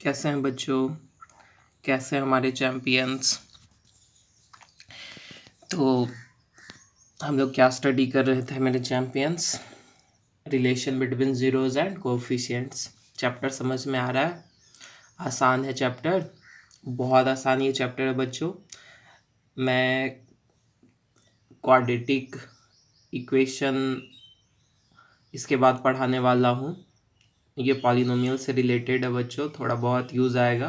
कैसे हैं बच्चों? कैसे हैं हमारे चैंपियंस? तो हम लोग क्या स्टडी कर रहे थे मेरे champions? Relation between zeros and coefficients. Chapter समझ में आ रहा है? आसान है चैप्टर, बहुत आसान ये चैप्टर है बच्चों। मैं क्वाड्रेटिक इक्वेशन इसके बाद पढ़ाने वाला हूँ। ये पॉलिनोमियल से रिलेटेड है बच्चों, थोड़ा बहुत यूज़ आएगा।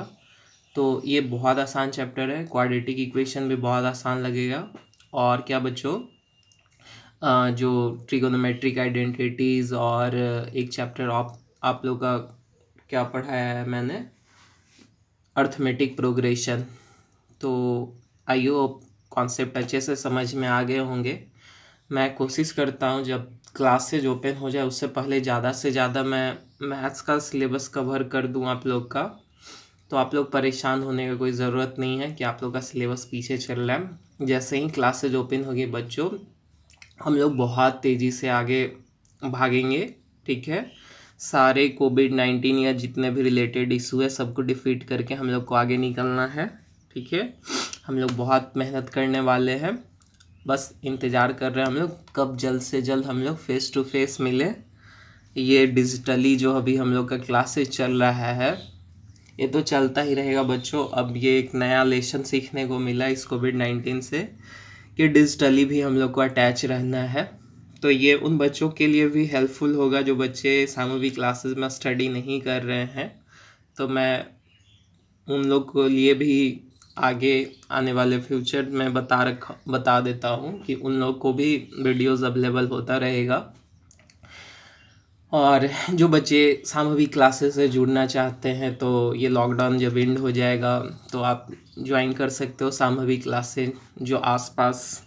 तो ये बहुत आसान चैप्टर है, क्वाड्रेटिक इक्वेशन भी बहुत आसान लगेगा। और क्या बच्चों, जो ट्रिगोनोमेट्रिक आइडेंटिटीज़ और एक चैप्टर आप लोग का क्या पढ़ाया है मैंने, अर्थमेटिक प्रोग्रेशन। तो आई होप कॉन्सेप्ट अच्छे से समझ में आ गए होंगे। मैं कोशिश करता हूँ जब क्लासेज ओपन हो जाए उससे पहले ज़्यादा से ज़्यादा मैं मैथ्स का सिलेबस कवर कर दूँ आप लोग का। तो आप लोग परेशान होने का कोई ज़रूरत नहीं है कि आप लोग का सिलेबस पीछे चल रहा है। जैसे ही क्लासेज ओपन होगी बच्चों, हम लोग बहुत तेज़ी से आगे भागेंगे, ठीक है। सारे कोविड-19 या जितने भी रिलेटेड इशू है सबको डिफीट करके हम लोग को आगे निकलना है, ठीक है। हम लोग बहुत मेहनत करने वाले हैं, बस इंतज़ार कर रहे हैं हम लोग कब जल्द से जल्द हम लोग फेस टू फेस मिले। ये डिजिटली जो अभी हम लोग का क्लासेज चल रहा है ये तो चलता ही रहेगा बच्चों। अब ये एक नया लेसन सीखने को मिला इस कोविड-19 से कि डिजिटली भी हम लोग को अटैच रहना है। तो ये उन बच्चों के लिए भी हेल्पफुल होगा जो बच्चे सामूहिक क्लासेस में स्टडी नहीं कर रहे हैं। तो मैं उन लोग के लिए भी आगे आने वाले फ्यूचर में बता देता हूँ कि उन लोग को भी वीडियोस अवेलेबल होता रहेगा। और जो बच्चे सामूहिक क्लासेस से जुड़ना चाहते हैं तो ये लॉकडाउन जब एंड हो जाएगा तो आप ज्वाइन कर सकते हो सामूहिक क्लासेस जो आसपास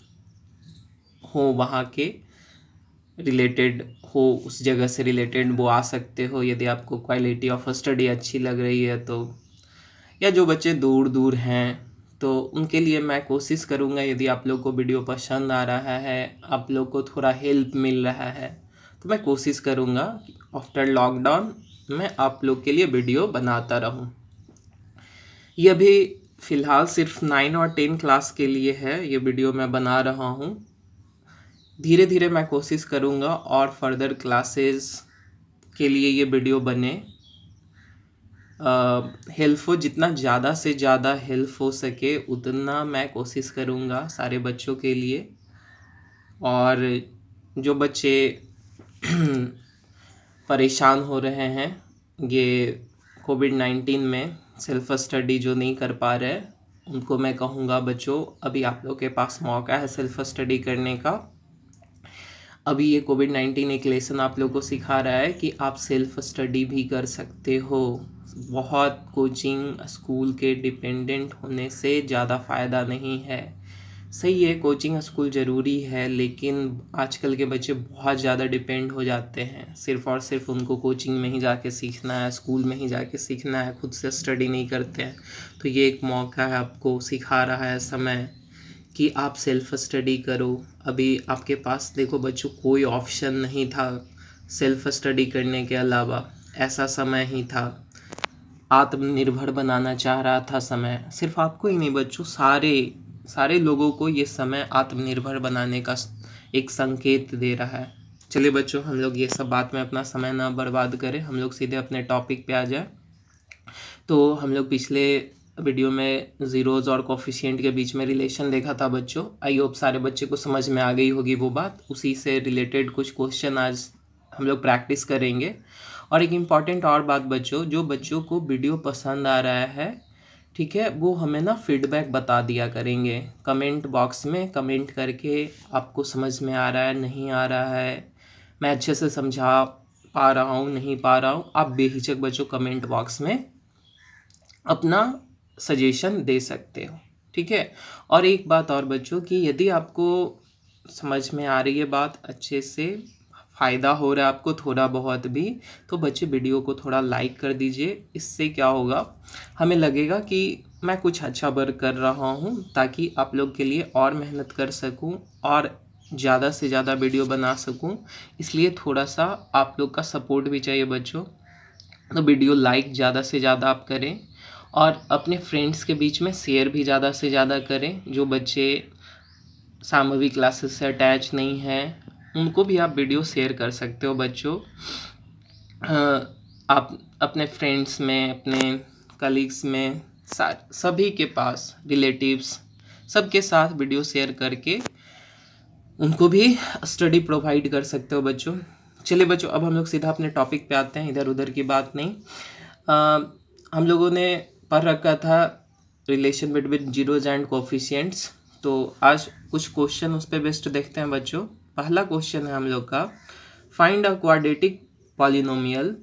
हो, वहाँ के रिलेटेड हो, उस जगह से रिलेटेड वो आ सकते हो यदि आपको क्वालिटी ऑफ स्टडी अच्छी लग रही है तो। या जो बच्चे दूर दूर हैं तो उनके लिए मैं कोशिश करूँगा, यदि आप लोग को वीडियो पसंद आ रहा है, आप लोग को थोड़ा हेल्प मिल रहा है, तो मैं कोशिश करूँगा आफ्टर लॉकडाउन मैं आप लोग के लिए वीडियो बनाता रहूँ। ये अभी फ़िलहाल सिर्फ 9 और 10 क्लास के लिए है ये वीडियो मैं बना रहा हूँ। धीरे धीरे मैं कोशिश करूँगा और फर्दर क्लासेस के लिए ये वीडियो बने। हेल्प हो, जितना ज़्यादा से ज़्यादा हेल्प हो सके उतना मैं कोशिश करूँगा सारे बच्चों के लिए। और जो बच्चे परेशान हो रहे हैं ये कोविड-19 में, सेल्फ स्टडी जो नहीं कर पा रहे उनको मैं कहूँगा बच्चों अभी आप लोग के पास मौका है सेल्फ स्टडी करने का। अभी ये कोविड-19 एक लेसन आप लोग को सिखा रहा है कि आप सेल्फ स्टडी भी कर सकते हो। बहुत कोचिंग स्कूल के डिपेंडेंट होने से ज़्यादा फ़ायदा नहीं है। सही है, कोचिंग स्कूल ज़रूरी है, लेकिन आजकल के बच्चे बहुत ज़्यादा डिपेंड हो जाते हैं। सिर्फ़ और सिर्फ उनको कोचिंग में ही जाके सीखना है, स्कूल में ही जाके सीखना है, खुद से स्टडी नहीं करते हैं। तो ये एक मौका है, आपको सिखा रहा है समय कि आप सेल्फ स्टडी करो। अभी आपके पास देखो बच्चों कोई ऑप्शन नहीं था सेल्फ स्टडी करने के अलावा, ऐसा समय ही था। आत्मनिर्भर बनाना चाह रहा था समय, सिर्फ आपको ही नहीं बच्चों, सारे लोगों को ये समय आत्मनिर्भर बनाने का एक संकेत दे रहा है। चलिए बच्चों, हम लोग ये सब बात में अपना समय ना बर्बाद करें, हम लोग सीधे अपने टॉपिक पे आ जाए। तो हम लोग पिछले वीडियो में ज़ीरोज़ और कोफिशिएंट के बीच में रिलेशन देखा था बच्चों। आई होप सारे बच्चे को समझ में आ गई होगी वो बात। उसी से रिलेटेड कुछ क्वेश्चन आज हम लोग प्रैक्टिस करेंगे। और एक इम्पॉर्टेंट और बात बच्चों, जो बच्चों को वीडियो पसंद आ रहा है, ठीक है, वो हमें ना फीडबैक बता दिया करेंगे कमेंट बॉक्स में, कमेंट करके आपको समझ में आ रहा है नहीं आ रहा है, मैं अच्छे से समझा पा रहा हूँ नहीं पा रहा हूँ, आप बेहिचक बच्चों कमेंट बॉक्स में अपना सजेशन दे सकते हो, ठीक है। और एक बात और बच्चों कि यदि आपको समझ में आ रही है बात, अच्छे से फ़ायदा हो रहा है आपको थोड़ा बहुत भी, तो बच्चे वीडियो को थोड़ा लाइक कर दीजिए। इससे क्या होगा, हमें लगेगा कि मैं कुछ अच्छा वर्क कर रहा हूँ, ताकि आप लोग के लिए और मेहनत कर सकूँ और ज़्यादा से ज़्यादा वीडियो बना सकूँ। इसलिए थोड़ा सा आप लोग का सपोर्ट भी चाहिए बच्चों। तो वीडियो लाइक ज़्यादा से ज़्यादा आप करें और अपने फ्रेंड्स के बीच में शेयर भी ज़्यादा से ज़्यादा करें। जो बच्चे सामूहिक क्लासेस से अटैच नहीं हैं उनको भी आप वीडियो शेयर कर सकते हो बच्चों। आप अपने फ्रेंड्स में, अपने कलीग्स में, सभी के पास, रिलेटिव्स सबके साथ वीडियो शेयर करके उनको भी स्टडी प्रोवाइड कर सकते हो बच्चों। चलिए बच्चों, अब हम लोग सीधा अपने टॉपिक पे आते हैं, इधर उधर की बात नहीं। हम लोगों ने पढ़ रखा था relation between zeros and coefficients. तो आज कुछ क्वेश्चन उस पर बेस्ड देखते हैं बच्चों। पहला क्वेश्चन है हम लोग का, find a quadratic polynomial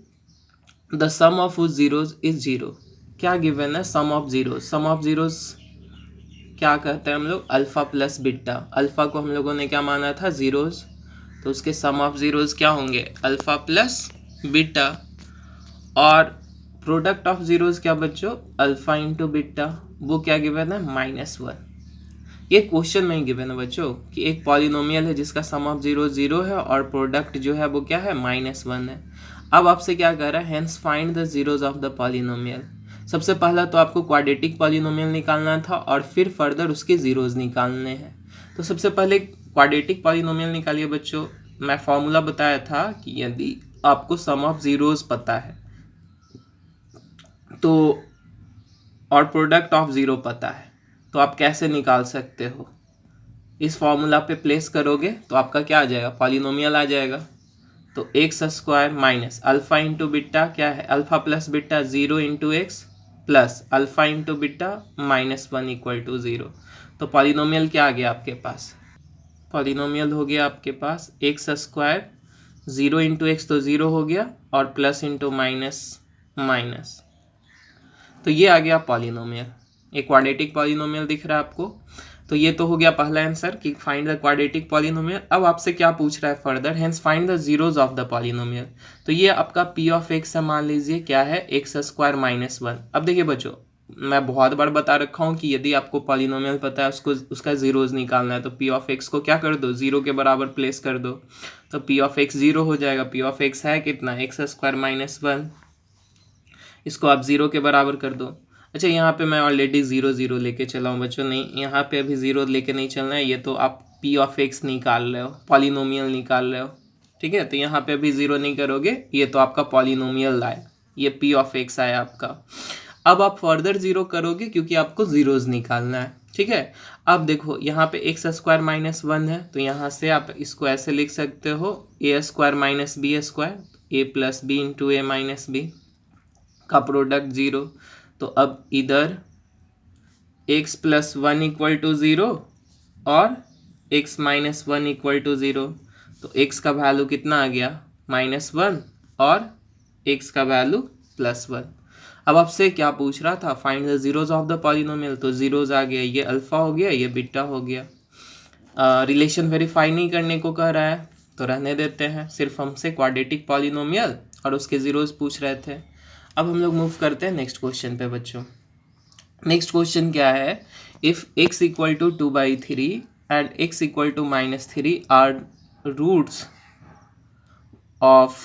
the sum of whose zeroes is zero. क्या गिवन है? Sum of zeroes. Sum of zeroes क्या कहते हैं हम लोग? Alpha plus beta. अल्फा को हम लोगों ने क्या माना था? जीरोज। तो उसके सम ऑफ जीरोज क्या होंगे? Alpha plus beta. और प्रोडक्ट ऑफ जीरोज क्या बच्चों? Alpha into beta. वो क्या गिवन है? -1। ये क्वेश्चन में ही गिवन है बच्चों कि एक पॉलिनोमियल है जिसका सम ऑफ जीरो 0 है और प्रोडक्ट जो है वो क्या है? -1 है। अब आपसे क्या कह रहा है? Hence find the zeros of the polynomial. सबसे पहला तो आपको क्वाड्रेटिक पॉलिनोमियल निकालना था और फिर फर्दर उसके जीरोज निकालने हैं। तो सबसे पहले क्वाड्रेटिक पॉलिनोमियल निकालिए बच्चों। मैं फॉर्मूला बताया था कि यदि आपको सम ऑफ जीरोज पता है तो और प्रोडक्ट ऑफ जीरो पता है तो आप कैसे निकाल सकते हो? इस फॉर्मूला पे प्लेस करोगे तो आपका क्या आ जाएगा? पॉलिनोमियल आ जाएगा। तो x square minus alpha into beta क्या है? Alpha plus beta 0 into x plus alpha into beta -1 equal to 0। तो पॉलिनोमियल क्या आ गया आपके पास? पॉलिनोमियल हो गया आपके पास एक्स स्क्वायर, 0 इंटू एक्स तो 0 हो गया और प्लस इंटू माइनस माइनस। तो ये आ गया पॉलिनोमियल। एक क्वाड्रेटिक पॉलिनोमियल दिख रहा है आपको। तो ये तो हो गया पहला आंसर कि फाइंड द क्वाड्रेटिक पॉलिनोमियल। अब आपसे क्या पूछ रहा है further? Hence find the zeros of the polynomial. तो ये आपका पी ऑफ एक्स है, मान लीजिए क्या है? X square -1। अब देखिए बच्चों, मैं बहुत बार बता रखा हूँ कि यदि आपको पॉलिनोमियल पता है उसको उसका जीरोज निकालना है तो पी ऑफ एक्स को क्या कर दो? 0 के बराबर प्लेस कर दो। तो पी ऑफ एक्स 0 हो जाएगा। पी ऑफ एक्स है कितना? X square -1। इसको आप 0 के बराबर कर दो। अच्छा, यहाँ पे मैं ऑलरेडी 0 0 लेके चला हूँ बच्चों। नहीं, यहाँ पे अभी 0 लेके नहीं चलना है। ये तो आप पी ऑफ एक्स निकाल रहे हो, पॉलिनोमियल निकाल रहे हो, ठीक है। तो यहाँ पे अभी 0 नहीं करोगे, ये तो आपका पॉलिनोमियल आया, ये पी ऑफ एक्स आया आपका। अब आप फर्दर 0 करोगे क्योंकि आपको जीरोज निकालना है, ठीक है। अब देखो यहाँ पे एक्स स्क्वायर -1 है तो यहाँ से आप इसको ऐसे लिख सकते हो, ए स्क्वायर माइनस बी स्क्वायर, ए प्लस बी इंटू ए माइनस बी का प्रोडक्ट 0। तो अब इधर x प्लस 1 इक्वल टू 0 और x माइनस 1 इक्वल टू 0। तो x का वैल्यू कितना आ गया? -1 और x का वैल्यू +1। अब आपसे क्या पूछ रहा था? Find the zeros of the polynomial. तो जीरोज आ गया, ये अल्फा हो गया, ये बीटा हो गया। रिलेशन वेरीफाई नहीं करने को कह रहा है तो रहने देते हैं, सिर्फ हमसे क्वाड्रेटिक पॉलिनोमियल और उसके जीरोज पूछ रहे थे। अब हम लोग मूव करते हैं नेक्स्ट क्वेश्चन पे बच्चों। नेक्स्ट क्वेश्चन क्या है? If x equal to 2/3 and x equal to -3 are roots of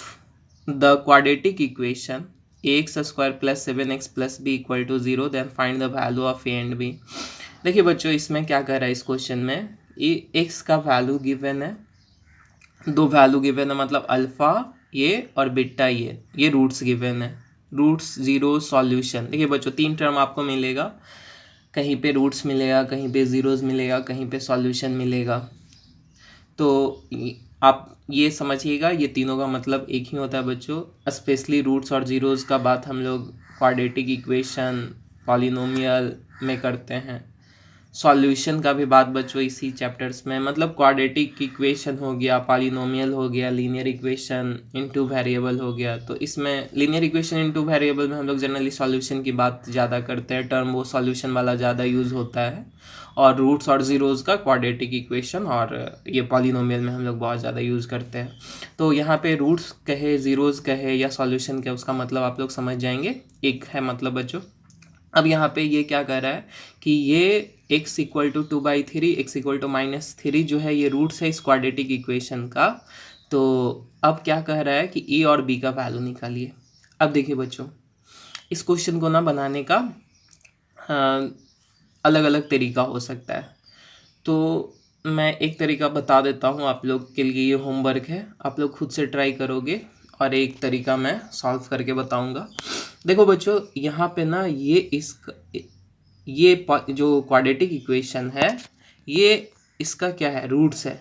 the quadratic equation ax square plus 7x plus b equal to 0, then find the value of a and b. देखिए बच्चों, इसमें क्या कर रहा है इस क्वेश्चन में, ये x का वैल्यू गिवन है, दो वैल्यू गिवन है, मतलब अल्फा ये और बीटा ये रूट्स गिवन है। Roots, zero, solution. देखिए बच्चों, 3 टर्म आपको मिलेगा, कहीं पे रूट्स मिलेगा, कहीं पे जीरोस मिलेगा, कहीं पे सॉल्यूशन मिलेगा। तो आप ये समझिएगा, ये तीनों का मतलब एक ही होता है बच्चों। स्पेशली रूट्स और जीरोस का बात हम लोग क्वाड्रेटिक इक्वेशन, पॉलिनोमियल में करते हैं। सॉल्यूशन का भी बात बच्चों इसी चैप्टर्स में, मतलब क्वाड्रेटिक इक्वेशन हो गया, पॉलिनोमियल हो गया, लीनियर इक्वेशन इनटू वेरिएबल हो गया। तो इसमें लीनियर इक्वेशन इनटू वेरिएबल में हम लोग जनरली सॉल्यूशन की बात ज़्यादा करते हैं, टर्म वो सॉल्यूशन वाला ज़्यादा यूज़ होता है। और रूट्स और जीरोज़ का क्वाड्रेटिक इक्वेशन और ये पॉलिनोमियल में हम लोग बहुत ज़्यादा यूज़ करते हैं। तो यहाँ पे रूट्स कहे, जीरोज़ कहे या सॉल्यूशन कहे, उसका मतलब आप लोग समझ जाएंगे, एक है मतलब बच्चों। अब यहाँ पे ये क्या कह रहा है कि ये x equal to 2/3, x equal to -3 जो है ये रूट्स है इस क्वाड्रेटिक इक्वेशन का। तो अब क्या कह रहा है कि e और b का वैल्यू निकालिए। अब देखिए बच्चों, इस क्वेश्चन को ना बनाने का अलग अलग तरीका हो सकता है। तो मैं एक तरीका बता देता हूँ आप लोग के लिए, ये होमवर्क है, आप लोग खुद से ट्राई करोगे, और एक तरीका मैं सॉल्व करके बताऊँगा। देखो बच्चों, यहाँ पे ना जो क्वाड्रेटिक इक्वेशन है, ये इसका क्या है, रूट्स है।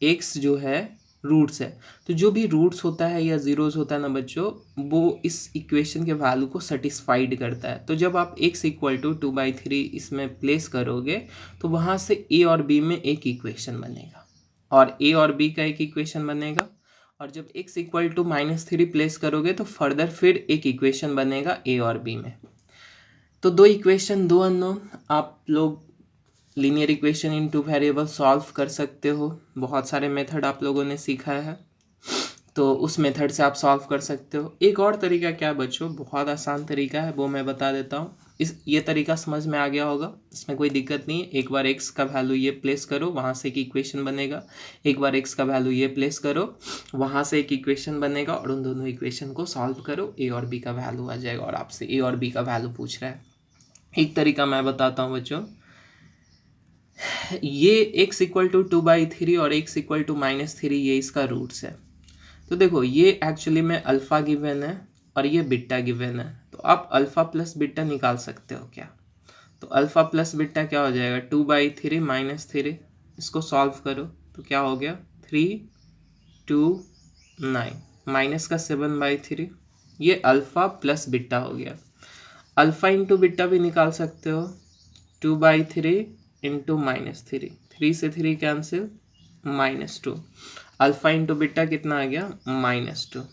एक्स जो है रूट्स है, तो जो भी रूट्स होता है या ज़ीरोज़ होता है ना बच्चों, वो इस इक्वेशन के वैल्यू को सेटिस्फाइड करता है। तो जब आप x इक्वल टू 2/3 इसमें प्लेस करोगे, तो वहाँ से a और b में एक इक्वेशन बनेगा, और a और b का एक इक्वेशन बनेगा। और जब x इक्वल टू -3 प्लेस करोगे, तो फर्दर फिर एक इक्वेशन बनेगा a और b में। तो दो इक्वेशन, दो अननोन, आप लोग linear equation in two variable solve कर सकते हो। बहुत सारे मेथड आप लोगों ने सीखा है, तो उस मेथड से आप सॉल्व कर सकते हो। एक और तरीका क्या बच्चों, बहुत आसान तरीका है, वो मैं बता देता हूँ। ये तरीका समझ में आ गया होगा, इसमें कोई दिक्कत नहीं है। एक बार x का वैल्यू ये प्लेस करो, वहाँ से एक इक्वेशन बनेगा। एक बार x का वैल्यू ये प्लेस करो, वहाँ से एक इक्वेशन बनेगा, और उन दोनों इक्वेशन को सॉल्व करो, a और b का वैल्यू आ जाएगा, और आपसे a और b का वैल्यू पूछ रहा है। एक तरीका मैं बताता हूँ बच्चों, ये x इक्वल टू 2/3 और x इक्वल टू -3, ये इसका रूट्स है। तो देखो, ये एक्चुअली में अल्फ़ा गिवन है और ये बीटा गिवन है, तो आप अल्फ़ा प्लस बीटा निकाल सकते हो क्या? तो अल्फ़ा प्लस बीटा क्या हो जाएगा, 2/3 -3, इसको सॉल्व करो तो क्या हो गया, 3 2 9, माइनस का 7/3, ये अल्फ़ा प्लस बीटा हो गया। अल्फ़ा इंटू बीटा भी निकाल सकते हो, 2/3 इंटू -3, 3 से 3 कैंसिल, -2, अल्फ़ा इंटू बीटा कितना आ गया, -2।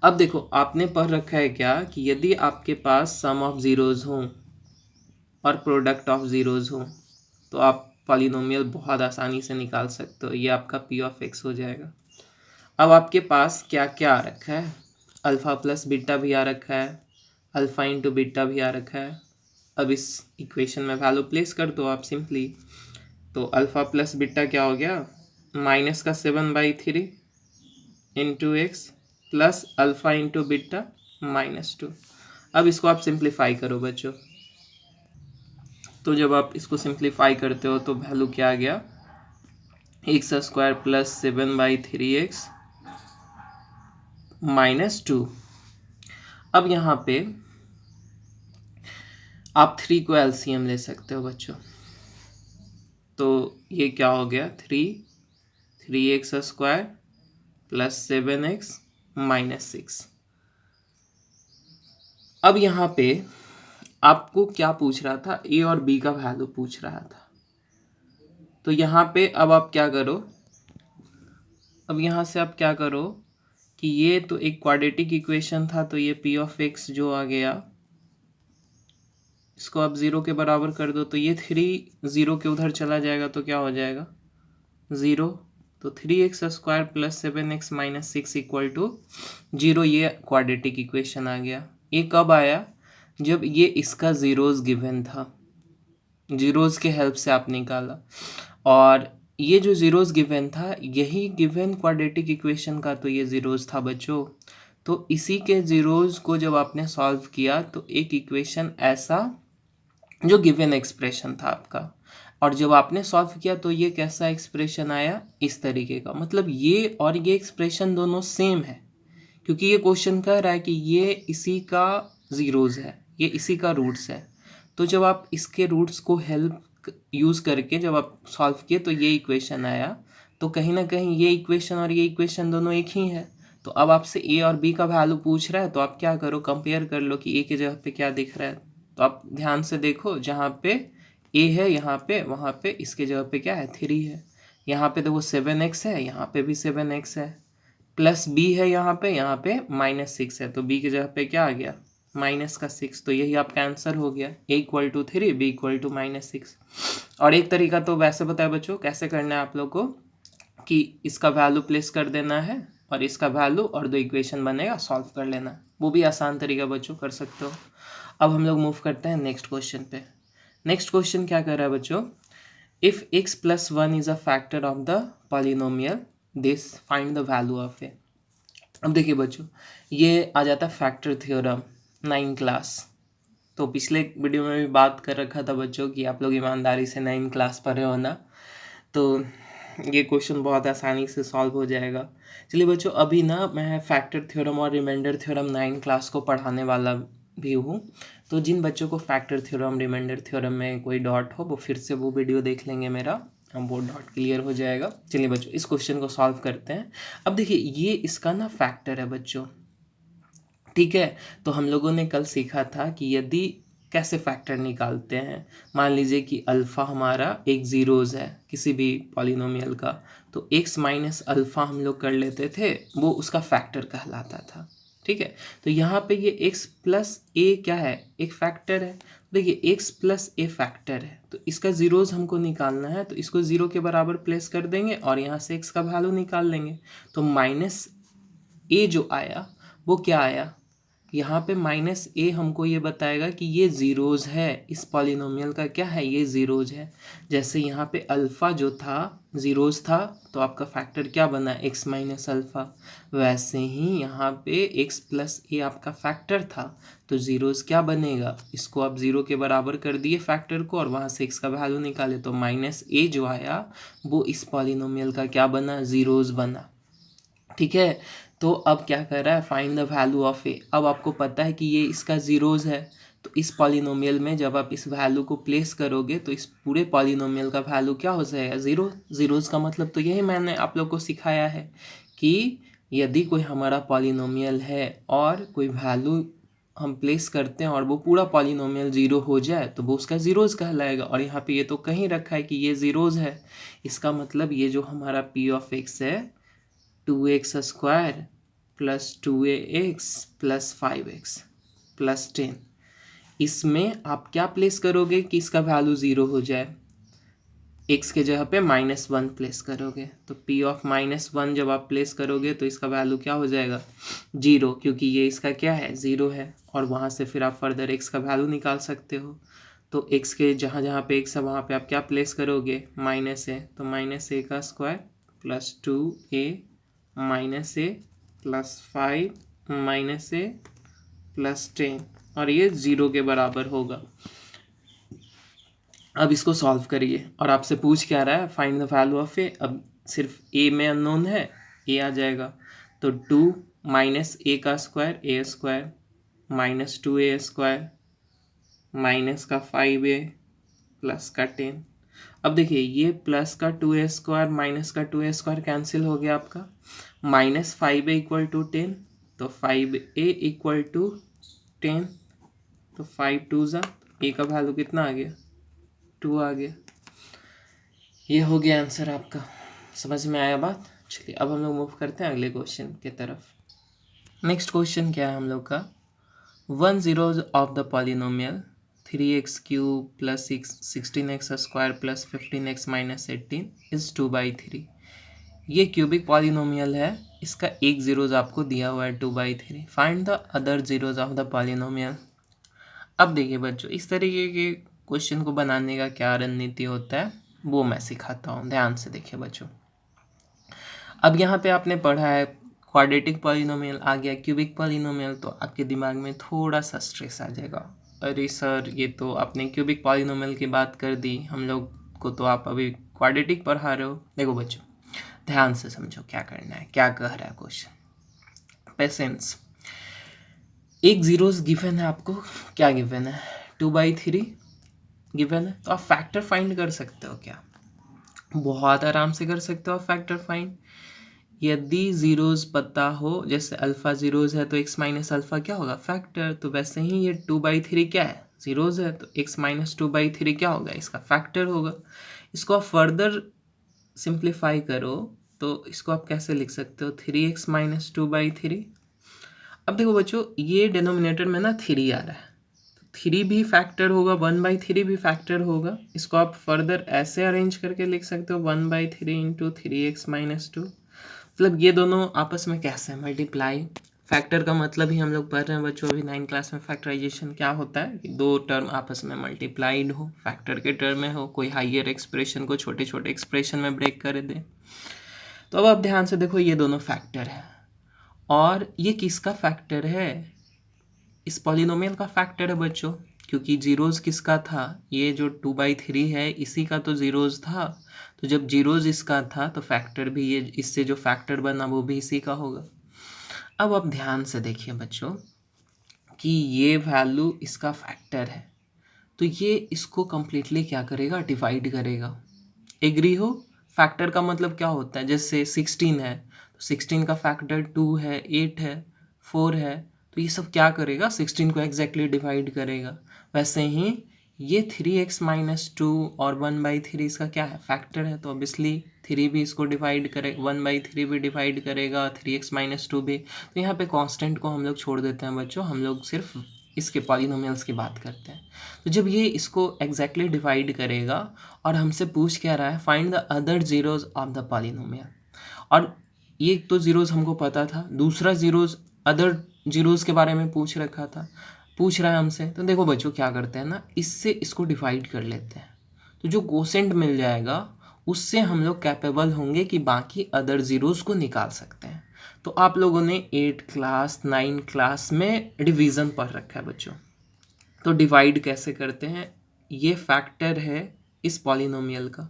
अब देखो, आपने पढ़ रखा है क्या कि यदि आपके पास सम ऑफ ज़ीरोज़ हों और प्रोडक्ट ऑफ ज़ीरोज़ हों, तो आप पॉलिनोमियल बहुत आसानी से निकाल सकते हो। ये आपका p ऑफ x हो जाएगा। अब आपके पास क्या क्या आ रखा है, अल्फ़ा प्लस बीटा भी आ रखा है, अल्फ़ा इंटू बीटा भी आ रखा है। अब इस इक्वेशन में वैल्यू प्लेस कर दो आप सिंपली। तो अल्फ़ा प्लस बीटा क्या हो गया, माइनस का 7/3 into x plus alpha into beta -2। अब इसको आप सिंप्लीफाई करो बच्चों, तो जब आप इसको सिंप्लीफाई करते हो तो वैल्यू क्या आ गया, x² प्लस 7/3x -2। अब यहाँ पे आप 3 को एलसीएम ले सकते हो बच्चों, तो ये क्या हो गया, 3x² प्लस 7x -6। अब यहाँ पे आपको क्या पूछ रहा था, a और b का वैल्यू पूछ रहा था। तो यहाँ पे अब आप क्या करो, अब यहाँ से आप क्या करो कि ये तो एक क्वाड्रेटिक इक्वेशन था, तो ये p ऑफ x जो आ गया, इसको आप 0 के बराबर कर दो, तो ये 3 0 के उधर चला जाएगा, तो क्या हो जाएगा 0। तो 3x² plus 7x -6 equal to 0, ये क्वाड्रेटिक इक्वेशन आ गया। ये कब आया, जब ये इसका ज़ीरोज़ गिवन था, ज़ीरोज़ के हेल्प से आप निकाला, और ये जो ज़ीरोज़ गिवन था, यही गिवन क्वाड्रेटिक इक्वेशन का तो ये ज़ीरोज़ था बच्चों। तो इसी के ज़ीरोज़ को जब आपने सॉल्व किया, तो एक इक्वेशन ऐसा जो गिवन एक्सप्रेशन था आपका, और जब आपने सॉल्व किया तो ये कैसा एक्सप्रेशन आया, इस तरीके का। मतलब ये और ये एक्सप्रेशन दोनों सेम है, क्योंकि ये क्वेश्चन कह रहा है कि ये इसी का ज़ीरोज़ है, ये इसी का रूट्स है। तो जब आप इसके रूट्स को हेल्प यूज़ करके जब आप सॉल्व किए, तो ये इक्वेशन आया। तो कहीं ना कहीं ये इक्वेशन और ये इक्वेशन दोनों एक ही है। तो अब आपसे a और b का वैल्यू पूछ रहा है, तो आप क्या करो, कंपेयर कर लो कि a के जगह पे क्या दिख रहा है। तो आप ध्यान से देखो, जहाँ पे a है यहाँ पे, वहाँ पे इसके जगह पे क्या है, 3 है। यहाँ पे देखो 7x है, यहाँ पे भी 7x है, प्लस b है यहाँ पे -6 है, तो b की जगह पे क्या आ गया, -6। तो यही आपका आंसर हो गया, a equal to 3, b equal to -6। और एक तरीका तो वैसे बताया बच्चों, कैसे करना है आप लोग को, कि इसका वैल्यू प्लेस कर देना है और इसका वैल्यू, और दो इक्वेशन बनेगा, सॉल्व कर लेना। वो भी आसान तरीका बच्चों, कर सकते हो। अब हम लोग मूव करते हैं नेक्स्ट क्वेश्चन पे। नेक्स्ट क्वेश्चन क्या कर रहा है बच्चों, if x + 1 is a factor of the polynomial this, find the value of A. अब देखिए बच्चों, ये आ जाता है फैक्टर थ्योरम 9 क्लास। तो पिछले वीडियो में भी बात कर रखा था बच्चों कि आप लोग ईमानदारी से 9 क्लास पढ़े हो ना, तो ये क्वेश्चन बहुत आसानी से सॉल्व हो जाएगा। चलिए बच्चों, अभी ना मैं फैक्टर थ्योरम और रिमाइंडर थ्योरम 9 क्लास को पढ़ाने वाला भी हूँ। तो जिन बच्चों को फैक्टर थ्योरम रिमाइंडर थ्योरम में कोई डाउट हो वो फिर से वो वीडियो देख लेंगे मेरा, हम वो डाउट क्लियर हो जाएगा। चलिए बच्चों, इस क्वेश्चन को सॉल्व करते हैं। अब देखिए, ये इसका ना फैक्टर है बच्चों, ठीक है। तो हम लोगों ने कल सीखा था कि यदि कैसे फैक्टर निकालते हैं। मान लीजिए कि अल्फ़ा हमारा एक ज़ीरोज़ है किसी भी पॉलिनोमियल का, तो x माइनस अल्फ़ा हम लोग कर लेते थे, वो उसका फैक्टर कहलाता था, ठीक है। तो यहाँ पे ये x प्लस ए क्या है, एक फैक्टर है। देखिए x प्लस ए फैक्टर है, तो इसका ज़ीरोज़ हमको निकालना है, तो इसको ज़ीरो के बराबर प्लेस कर देंगे और यहाँ से x का वैल्यू निकाल लेंगे। तो माइनस ए जो आया वो क्या आया, यहाँ पे माइनस ए हमको ये बताएगा कि ये ज़ीरोज़ है, इस पॉलिनोमियल का क्या है, ये ज़ीरोज़ है। जैसे यहाँ पे अल्फ़ा जो था ज़ीरोज़ था, तो आपका फैक्टर क्या बना, x माइनस अल्फ़ा। वैसे ही यहाँ पे x प्लस ए आपका फैक्टर था, तो ज़ीरोज़ क्या बनेगा, इसको आप ज़ीरो के बराबर कर दिए फैक्टर को और वहाँ से x का वैल्यू निकाले, तो माइनस ए जो आया वो इस पॉलिनोमियल का क्या बना, ज़ीरोज़ बना, ठीक है। तो अब क्या कर रहा है, find the value of A. अब आपको पता है कि ये इसका ज़ीरोज़ है, तो इस पॉलिनोमियल में जब आप इस वैल्यू को प्लेस करोगे तो इस पूरे पॉलिनोमियल का वैल्यू क्या हो जाएगा, ज़ीरो। ज़ीरोज़ का मतलब तो यही मैंने आप लोग को सिखाया है कि यदि कोई हमारा पॉलिनोमियल है और कोई वैल्यू हम प्लेस करते हैं और वो पूरा पॉलिनोमियल ज़ीरो हो जाए तो वो उसका ज़ीरोज़ कहलाएगा। और यहाँ पे ये तो कहीं रखा है कि ये ज़ीरोज़ है, इसका मतलब ये जो हमारा पी ऑफ एक्स है 2x square plus 2ax plus 5x plus 10, इसमें आप क्या प्लेस करोगे कि इसका वैल्यू ज़ीरो हो जाए, x के जगह पे -1 प्लेस करोगे। तो p ऑफ -1 जब आप प्लेस करोगे तो इसका वैल्यू क्या हो जाएगा, जीरो, क्योंकि ये इसका क्या है, ज़ीरो है। और वहाँ से फिर आप फर्दर x का वैल्यू निकाल सकते हो। तो x के जहाँ जहाँ पे x है वहाँ पे आप क्या प्लेस करोगे, माइनस ए, तो माइनस ए का स्क्वायर प्लस 2a माइनस ए प्लस 5 माइनस ए प्लस 10, और ये ज़ीरो के बराबर होगा। अब इसको सॉल्व करिए और आपसे पूछ क्या रहा है, find the value of A. अब सिर्फ ए में अननोन है, ए आ जाएगा, तो 2 माइनस ए का square A square minus 2a square minus का 5a प्लस का 10। अब देखिए, ये प्लस का 2a स्क्वायर माइनस का 2a स्क्वायर कैंसिल हो गया आपका, माइनस 5a इक्वल टू 10, तो 5a इक्वल टू 10, तो 5 टू ज़ा, ए का वैल्यू कितना आ गया, 2 आ गया। ये हो गया आंसर आपका, समझ में आया बात। चलिए अब हम लोग मूव करते हैं अगले क्वेश्चन की तरफ। नेक्स्ट क्वेश्चन क्या है हम लोग का, 1 zeros of the polynomial 3x cube plus 16x square plus 15x minus 18 is 2/3। ये क्यूबिक पॉलिनोमियल है, इसका एक ज़ीरोज़ आपको दिया हुआ है 2/3। Find the other zeros of the polynomial. अब देखिए बच्चों, इस तरीके के क्वेश्चन को बनाने का क्या रणनीति होता है वो मैं सिखाता हूँ, ध्यान से देखिए बच्चों। अब यहाँ पे आपने पढ़ा है क्वाड्रेटिक पॉलिनोमियल आ गया, क्यूबिक पॉलिनोमियल, तो आपके दिमाग में थोड़ा सा स्ट्रेस आ जाएगा, अरे सर ये तो आपने क्यूबिक पॉलिनोमियल की बात कर दी, हम लोग को तो आप अभी क्वाड्रेटिक पढ़ा रहे हो। देखो बच्चों, ध्यान से समझो क्या करना है, क्या कह रहा है क्वेश्चन, पेशेंस। एक ज़ीरोज़ गिवन है आपको, क्या गिवन है, 2/3 गिवन है, तो आप फैक्टर फाइंड कर सकते हो क्या, बहुत आराम से कर सकते हो आप फैक्टर फाइंड। यदि ज़ीरोज़ पता हो, जैसे अल्फ़ा ज़ीरोज़ है तो x माइनस अल्फ़ा क्या होगा, फैक्टर। तो वैसे ही ये 2/3 क्या है, ज़ीरोज़ है, तो x माइनस 2/3 क्या होगा, इसका फैक्टर होगा। इसको आप फर्दर सिंप्लीफाई करो तो इसको आप कैसे लिख सकते हो, 3x माइनस 2/3। अब देखो बच्चों, ये डिनोमिनेटर में ना 3 आ रहा है, 3 भी फैक्टर होगा, 1/3 भी फैक्टर होगा। इसको आप फर्दर ऐसे अरेंज करके लिख सकते हो, 1/3 इंटू 3x माइनस 2। मतलब ये दोनों आपस में कैसे मल्टीप्लाई, फैक्टर का मतलब ही हम लोग पढ़ रहे हैं बच्चों अभी 9 क्लास में। फैक्टराइजेशन क्या होता है कि दो टर्म आपस में मल्टीप्लाइड हो, फैक्टर के टर्म में हो, कोई हाइयर एक्सप्रेशन को छोटे छोटे एक्सप्रेशन में ब्रेक कर दे। तो अब आप ध्यान से देखो, ये दोनों फैक्टर है और ये किसका फैक्टर है? इस पॉलिनोमियल का फैक्टर है बच्चों, क्योंकि जीरोज़ किसका था? ये जो 2/3 है इसी का तो जीरोज़ था। तो जब जीरोज़ इसका था तो फैक्टर भी ये, इससे जो फैक्टर बना वो भी इसी का होगा। अब आप ध्यान से देखिए बच्चों कि ये वैल्यू इसका फैक्टर है, तो ये इसको कम्प्लीटली क्या करेगा? डिवाइड करेगा। एग्री हो? फैक्टर का मतलब क्या होता है? जैसे 16 है तो 16 का फैक्टर 2 है, 8 है, 4 है, तो ये सब क्या करेगा? 16 को एग्जैक्टली डिवाइड करेगा। वैसे ही ये 3x-2 और 1/3 इसका क्या है? फैक्टर है, तो ऑब्वियसली 3 भी इसको डिवाइड करेगा, 1/3 भी डिवाइड करेगा, 3x-2 भी। तो यहाँ पे कांस्टेंट को हम लोग छोड़ देते हैं बच्चों, हम लोग सिर्फ इसके पॉलिनोमियल्स की बात करते हैं। तो जब ये इसको एग्जैक्टली डिवाइड करेगा और हमसे पूछ क्या रहा है? Find the other zeros of the polynomial. और ये तो जीरोज हमको पता था, दूसरा जीरोज अदर जीरोज के बारे में पूछ रहा है हमसे। तो देखो बच्चों क्या करते हैं ना, इससे इसको डिवाइड कर लेते हैं, तो जो कोसेंट मिल जाएगा उससे हम लोग कैपेबल होंगे कि बाकी अदर ज़ीरोज़ को निकाल सकते हैं। तो आप लोगों ने 8 क्लास 9 क्लास में डिवीज़न पढ़ रखा है बच्चों। तो डिवाइड कैसे करते हैं? ये फैक्टर है इस पॉलिनोमियल का,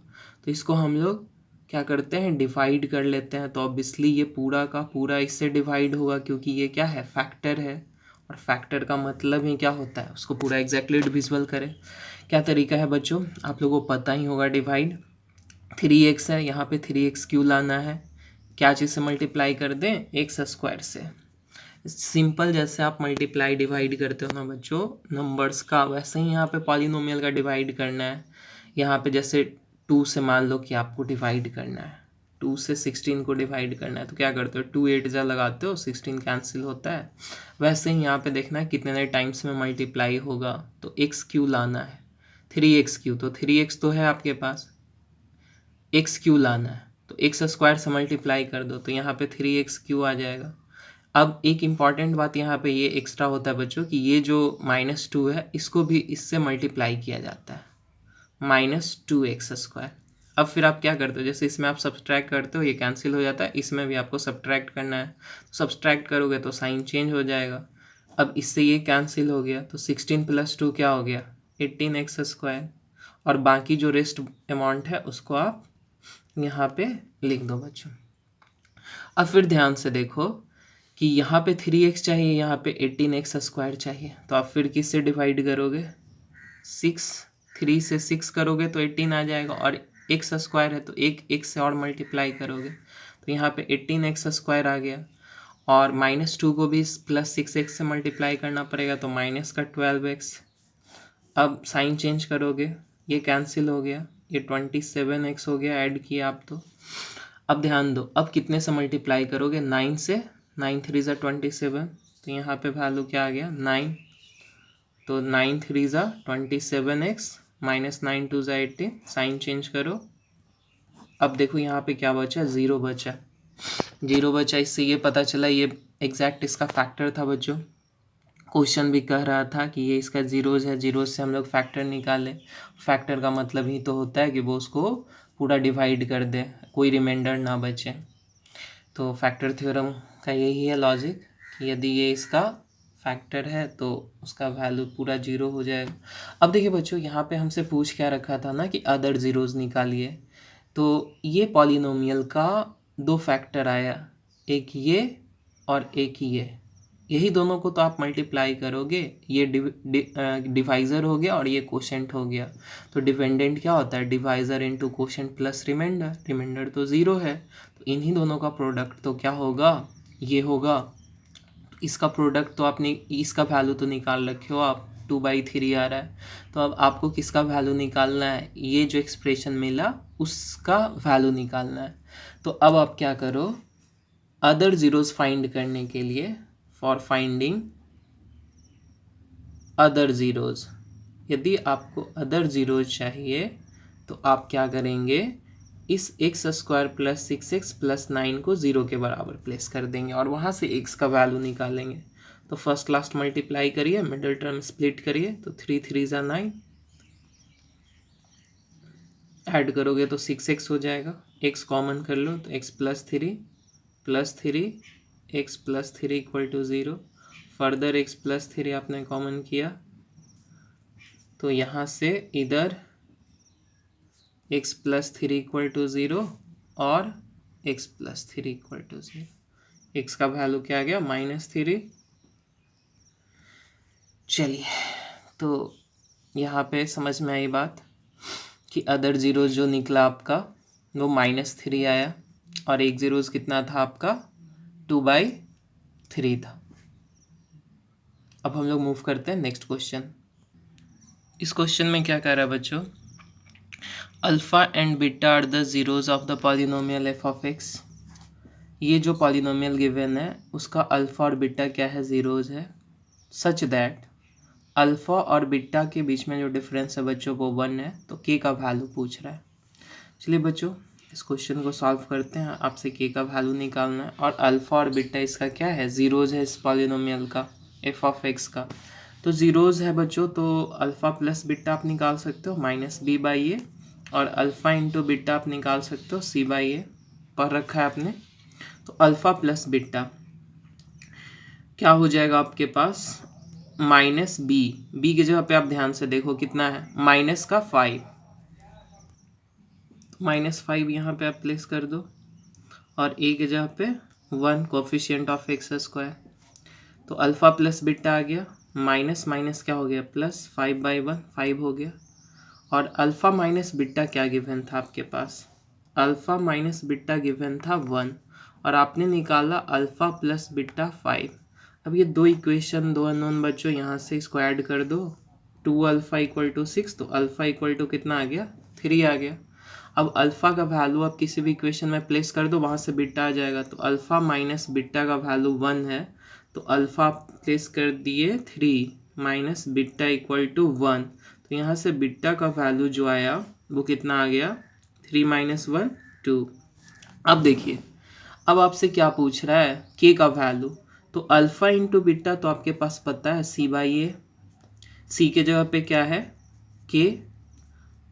तो इसको हम लोग क्या करते हैं? डिवाइड कर लेते हैं। तो ऑब्वियसली ये पूरा का पूरा इससे डिवाइड होगा, क्योंकि ये क्या है? फैक्टर है, और फैक्टर का मतलब ही क्या होता है? उसको पूरा एग्जैक्टली डिविजिबल करें। क्या तरीका है बच्चों? आप लोगों को पता ही होगा डिवाइड। 3x है, यहाँ पे 3x क्यों लाना है? क्या चीज़ से मल्टीप्लाई कर दें? एक्स स्क्वायर से। सिंपल, जैसे आप मल्टीप्लाई डिवाइड करते हो ना बच्चों नंबर्स का, वैसे ही यहाँ पे पॉलिनोमियल का डिवाइड करना है। यहाँ पे जैसे 2 से मान लो कि आपको डिवाइड करना है, 2 से 16 को डिवाइड करना है, तो क्या करते हो? 2 8 जा लगाते हो, 16 कैंसिल होता है। वैसे ही यहाँ पे देखना है कितने टाइम्स में मल्टीप्लाई होगा, तो एक्स क्यू लाना है, 3x क्यू, तो 3x तो है आपके पास, एक्स क्यू लाना है तो एक्स स्क्वायर से मल्टीप्लाई कर दो, तो यहाँ पे 3x क्यू आ जाएगा। अब एक इम्पॉर्टेंट बात यहाँ पे ये एक्स्ट्रा होता है बच्चों कि ये जो -2 है इसको भी इससे मल्टीप्लाई किया जाता है, -2x²। अब फिर आप क्या करते हो? जैसे इसमें आप सब्सट्रैक्ट करते हो, ये कैंसिल हो जाता है, इसमें भी आपको सब्सट्रैक्ट करना है, तो सब्सट्रैक्ट करोगे तो साइन चेंज हो जाएगा। अब इससे ये कैंसिल हो गया, तो 16 + 2 क्या हो गया? 18x²। और बाकी जो रेस्ट अमाउंट है उसको आप यहाँ पे लिख दो बच्चों। अब फिर ध्यान से देखो कि यहाँ पे 3x चाहिए, यहाँ पे 18x² चाहिए, तो आप फिर किससे डिवाइड करोगे? 6, 3 से 6 करोगे तो 18 आ जाएगा, और x² है तो एक x से और मल्टीप्लाई करोगे, तो यहाँ पे 18x² आ गया। और -2 को भी +6x से मल्टीप्लाई करना पड़ेगा, तो -12x। अब साइन चेंज करोगे, ये कैंसिल हो गया, ये 27x हो गया, ऐड किया आप तो। अब ध्यान दो, अब कितने से मल्टीप्लाई करोगे? 9 से, 9 3 ज़ा 27, तो यहाँ पे वैल्यू क्या आ गया? 9, तो 9 3 ज़ा 27x, -9 2 ज़ा 18, साइन चेंज करो। अब देखो यहाँ पे क्या बचा? 0 बचा, 0 बचा। इससे ये पता चला ये एग्जैक्ट इसका फैक्टर था बच्चों। क्वेश्चन भी कह रहा था कि ये इसका जीरोज है, जीरोज से हम लोग फैक्टर निकालें। फैक्टर का मतलब ही तो होता है कि वो उसको पूरा डिवाइड कर दे, कोई रिमाइंडर ना बचे। तो फैक्टर थ्योरम का यही है लॉजिक कि यदि ये इसका फैक्टर है तो उसका वैल्यू पूरा 0 हो जाएगा। अब देखिए बच्चों, यहाँ पे हमसे पूछ क्या रखा था ना कि अदर ज़ीरोज़ निकालिए। तो ये पॉलिनोमियल का 2 फैक्टर आया, एक ये और एक ये। यही दोनों को तो आप मल्टीप्लाई करोगे, ये डिवाइज़र हो गया और ये कोशेंट हो गया। तो डिपेंडेंट क्या होता है? Divisor into quotient plus remainder. Remainder तो 0 है, तो इन्हीं दोनों का प्रोडक्ट तो क्या होगा? ये होगा। इसका प्रोडक्ट तो आपने, इसका वैल्यू तो निकाल रखे हो आप, 2/3 आ रहा है। तो अब आपको किसका वैल्यू निकालना है? ये जो एक्सप्रेशन मिला उसका वैल्यू निकालना है। तो अब आप क्या करो? अदर ज़ीरोज़ फाइंड करने के लिए, फॉर फाइंडिंग अदर ज़ीरोज़, यदि आपको अदर ज़ीरोज़ चाहिए तो आप क्या करेंगे? इस x² + 6x + 9 को 0 के बराबर प्लेस कर देंगे और वहाँ से x का वैल्यू निकालेंगे। तो फर्स्ट लास्ट मल्टीप्लाई करिए, मिडिल टर्म स्प्लिट करिए, तो 3 3 ज़ा 9, ऐड करोगे तो 6x हो जाएगा। x कॉमन कर लो तो x + 3 + 3 x plus 3 equal to 0। Further x plus 3 आपने कॉमन किया तो यहाँ से इधर एक्स प्लस 3 इक्वल टू 0 और x plus 3 equal to 0। X का वैल्यू क्या आ गया -3। चलिए तो यहाँ पे समझ में आई बात कि अदर जीरोज जो निकला आपका वो -3 आया और एक जीरोज कितना था आपका 2/3 था। अब हम लोग मूव करते हैं नेक्स्ट क्वेश्चन। इस क्वेश्चन में क्या कह रहा है बच्चों, alpha and beta are the zeros of the polynomial F of x. ये जो पॉलिनोमियल गिवन है उसका अल्फा और बीटा क्या है, जीरोज है, सच दैट अल्फा और बीटा के बीच में जो डिफरेंस है बच्चों वो 1 है। तो के का वैल्यू पूछ रहा है। चलिए बच्चों इस क्वेश्चन को सॉल्व करते हैं। आपसे के का वैल्यू निकालना है और अल्फा और बीटा इसका क्या है, जीरोज है इस पॉलिनोमियल का एफ ऑफ एक्स का। तो जीरोज है बच्चों तो अल्फा प्लस बीटा आप निकाल सकते हो -b/a और अल्फा इंटू बीटा आप निकाल सकते हो c/a। पढ़ रखा है आपने। तो अल्फा प्लस बीटा क्या हो जाएगा आपके पास -b की जगह पे आप ध्यान से देखो कितना है -5। -5 यहाँ पे आप प्लेस कर दो और a की जगह पे 1 कोफिशिएंट ऑफ एक्स स्क्वायर। तो अल्फा प्लस बीटा आ गया माइनस माइनस क्या हो गया प्लस 5/1 5 हो गया। और अल्फा माइनस बीटा क्या गिवन था आपके पास, अल्फा माइनस बीटा गिवन था 1 और आपने निकाला अल्फा प्लस बीटा 5। अब ये दो इक्वेशन दो अननोन बच्चों यहाँ से इसको ऐड कर दो 2 अल्फा इक्वल टू 6 तो अल्फा इक्वल टू कितना आ गया 3 आ गया। अब अल्फा का वैल्यू आप किसी भी इक्वेशन में प्लेस कर दो वहाँ से बीटा आ जाएगा। तो अल्फा माइनस बीटा का वैल्यू 1 है तो अल्फा प्लेस कर दिए 3 माइनस बीटा इक्वल टू 1। तो यहाँ से बीटा का वैल्यू जो आया वो कितना आ गया 3 - 1 2। अब देखिए अब आपसे क्या पूछ रहा है के का वैल्यू। तो अल्फा इंटू बीटा तो आपके पास पता है c/a। सी के जगह पे क्या है के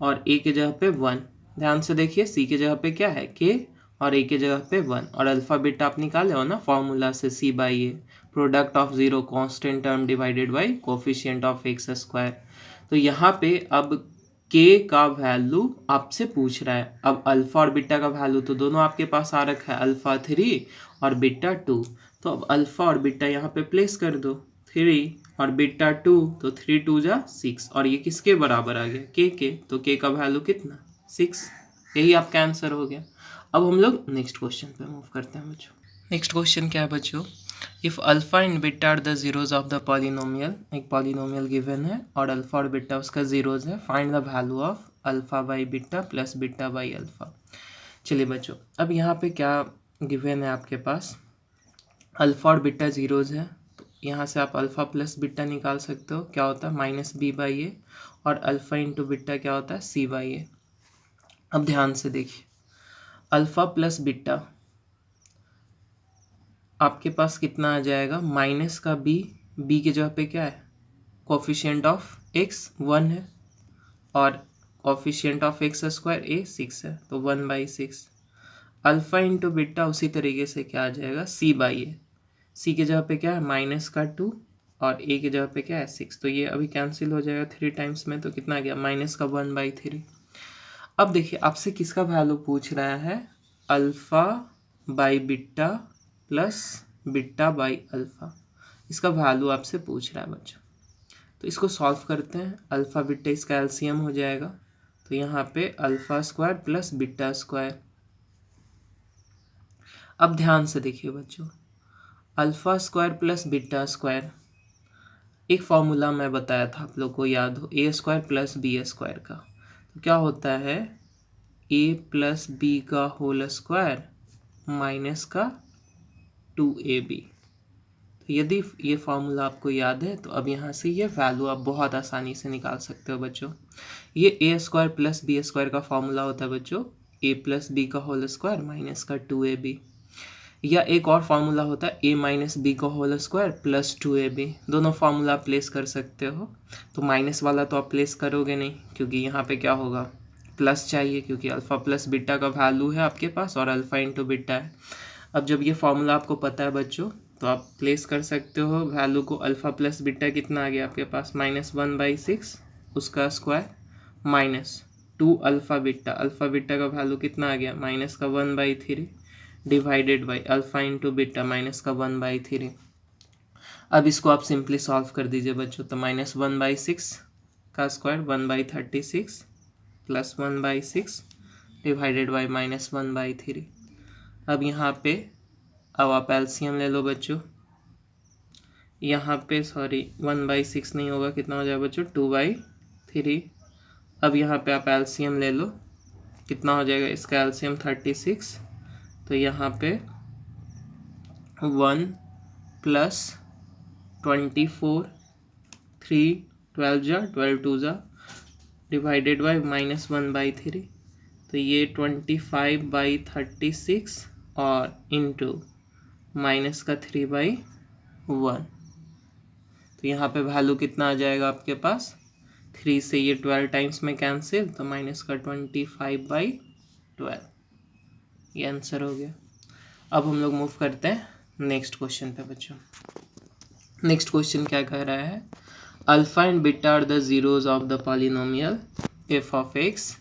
और ए के जगह पे 1। ध्यान से देखिए सी के जगह पे क्या है के और ए के जगह पे 1 और अल्फा बीटा आप निकाले हो ना फॉर्मूला से c/a product of zero constant term divided by coefficient of x square. तो यहाँ पे अब के का वैल्यू आपसे पूछ रहा है। अब अल्फा और बीटा का वैल्यू तो दोनों आपके पास आ रखा है अल्फा 3 और बीटा 2। तो अब अल्फा और बीटा यहाँ पे प्लेस कर दो 3 और बीटा 2 तो 3 2 जा 6 और ये किसके बराबर आ गया के। तो के का वैल्यू कितना 6। यही आपका आंसर हो गया। अब हम लोग नेक्स्ट क्वेश्चन पे मूव करते हैं बच्चों। नेक्स्ट क्वेश्चन क्या है बच्चों, if alpha and beta are the zeros of the polynomial. एक पॉलिनोमियल गिवन है और अल्फा और बीटा उसका जीरोज है। Find the value of alpha by beta plus beta by alpha. चलिए बच्चों अब यहाँ पे क्या गिवन है आपके पास, अल्फा और बीटा जीरोज है तो यहाँ से आप अल्फा प्लस बीटा निकाल सकते हो। क्या होता है -b/a और अल्फा इंटू बीटा क्या होता है c/a। अब ध्यान से देखिए अल्फा प्लस बीटा आपके पास कितना आ जाएगा माइनस का b की जगह पे क्या है कोफिशिएंट ऑफ x 1 है और coefficient of x square a 6 है तो 1/6। अल्फा इंटू बीटा उसी तरीके से क्या आ जाएगा c/a। सी के जगह पे क्या है -2 और a की जगह पे क्या है 6 तो ये अभी कैंसिल हो जाएगा 3 टाइम्स में तो कितना आ गया -1/3। अब देखिए आपसे किसका वैल्यू पूछ रहा है, alpha by beta plus beta by alpha. इसका वैल्यू आपसे पूछ रहा है बच्चों। तो इसको सॉल्व करते हैं। अल्फा बीटा इसका एलसीएम हो जाएगा तो यहाँ पे alpha square plus beta square. अब ध्यान से देखिए बच्चों alpha square plus beta square एक फॉर्मूला मैं बताया था आप लोग को याद हो a square plus b square का। तो क्या होता है a प्लस बी का होल स्क्वायर माइनस का 2ab। तो यदि ये फार्मूला आपको याद है तो अब यहाँ से ये वैल्यू आप बहुत आसानी से निकाल सकते हो बच्चों। ये a square plus b square का फार्मूला होता है बच्चों a प्लस बी का होल स्क्वायर माइनस का 2ab। या एक और फार्मूला होता है a माइनस बी का होल स्क्वायर प्लस 2ab। दोनों फार्मूला आप प्लेस कर सकते हो। तो माइनस वाला तो आप प्लेस करोगे नहीं क्योंकि यहाँ पे क्या होगा प्लस चाहिए क्योंकि अल्फा प्लस बीटा का वैल्यू है आपके पास और अल्फा इंटू बीटा है। अब जब ये फॉर्मूला आपको पता है बच्चों, तो आप प्लेस कर सकते हो वैल्यू को। अल्फ़ा प्लस बीटा कितना आ गया आपके पास, -1/6 उसका स्क्वायर माइनस 2 अल्फ़ा बीटा का वैल्यू कितना आ गया, -1/3 divided by alpha into beta -1/3। अब इसको आप सिंपली सॉल्व कर दीजिए बच्चों। तो -1/6 का स्क्वायर 1/36 प्लस 1/6 डिवाइडेड बाई -1/3। अब यहाँ पे अब आप एलसीएम ले लो बच्चों। यहाँ पे 1/6 नहीं होगा, कितना हो जाएगा बच्चों, 2/3। अब यहाँ पे आप एलसीएम ले लो, कितना हो जाएगा इसका एलसीएम 36। तो यहाँ पे 1 प्लस 24 3 12 2 डिवाइडेड बाई -1/3। तो ये 25/36 और इंटू माइनस का 3/1। तो यहाँ पे वैल्यू कितना आ जाएगा आपके पास, 3 से ये 12 टाइम्स में कैंसिल, तो माइनस का 25/12। ये आंसर हो गया। अब हम लोग मूव करते हैं नेक्स्ट क्वेश्चन पे बच्चों। नेक्स्ट क्वेश्चन क्या कह रहा है, alpha and beta are the zeros of the polynomial F of X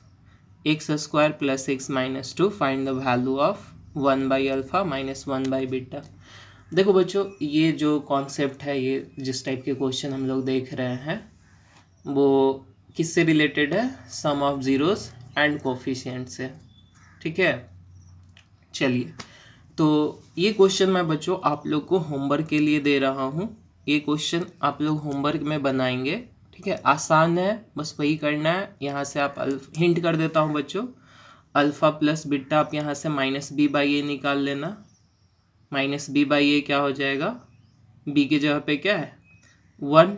x² plus x minus 2, find the value of 1/अल्फा माइनस 1/बीटा। देखो बच्चों, ये जो कॉन्सेप्ट है, ये जिस टाइप के क्वेश्चन हम लोग देख रहे हैं वो किससे रिलेटेड है, sum of zeros and coefficient से। ठीक है, चलिए, तो ये क्वेश्चन मैं बच्चों आप लोग को होमवर्क के लिए दे रहा हूँ। ये क्वेश्चन आप लोग होमवर्क में बनाएंगे। ठीक है, आसान है, बस वही करना है। यहाँ से आप हिंट कर देता हूँ बच्चों, अल्फ़ा प्लस बीटा आप यहाँ से -b/a निकाल लेना। -b/a क्या हो जाएगा, b की जगह पे क्या है 1,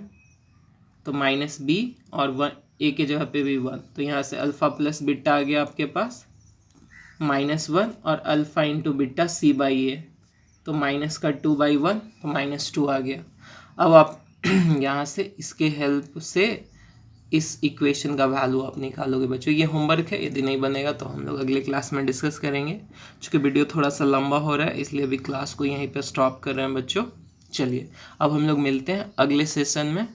तो -b और 1 a की जगह पे भी 1। तो यहाँ से अल्फ़ा प्लस बीटा आ गया आपके पास -1 और अल्फ़ा इंटू बीटा c/a, तो माइनस का 2/1, तो -2 आ गया। अब आप यहाँ से इसके हेल्प से इस इक्वेशन का वैल्यू आप निकालोगे बच्चों। ये होमवर्क है, यदि नहीं बनेगा तो हम लोग अगले क्लास में डिस्कस करेंगे। चूँकि वीडियो थोड़ा सा लंबा हो रहा है इसलिए अभी क्लास को यहीं पे स्टॉप कर रहे हैं बच्चों। चलिए, अब हम लोग मिलते हैं अगले सेशन में।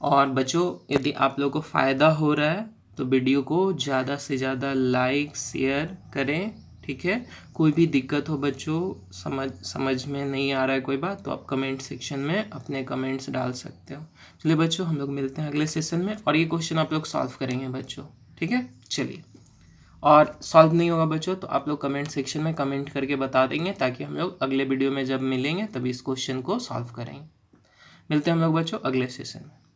और बच्चों, यदि आप लोग को फ़ायदा हो रहा है तो वीडियो को ज़्यादा से ज़्यादा लाइक शेयर करें। ठीक है, कोई भी दिक्कत हो बच्चों, समझ में नहीं आ रहा है कोई बात, तो आप कमेंट सेक्शन में अपने कमेंट्स डाल सकते हो। चलिए बच्चों, हम लोग मिलते हैं अगले सेशन में और ये क्वेश्चन आप लोग सॉल्व करेंगे बच्चों। ठीक है, चलिए, और सॉल्व नहीं होगा बच्चों तो आप लोग कमेंट सेक्शन में कमेंट करके बता देंगे, ताकि हम लोग अगले वीडियो में जब मिलेंगे तभी इस क्वेश्चन को सॉल्व करेंगे। मिलते हैं हम लोग बच्चों अगले सेशन में।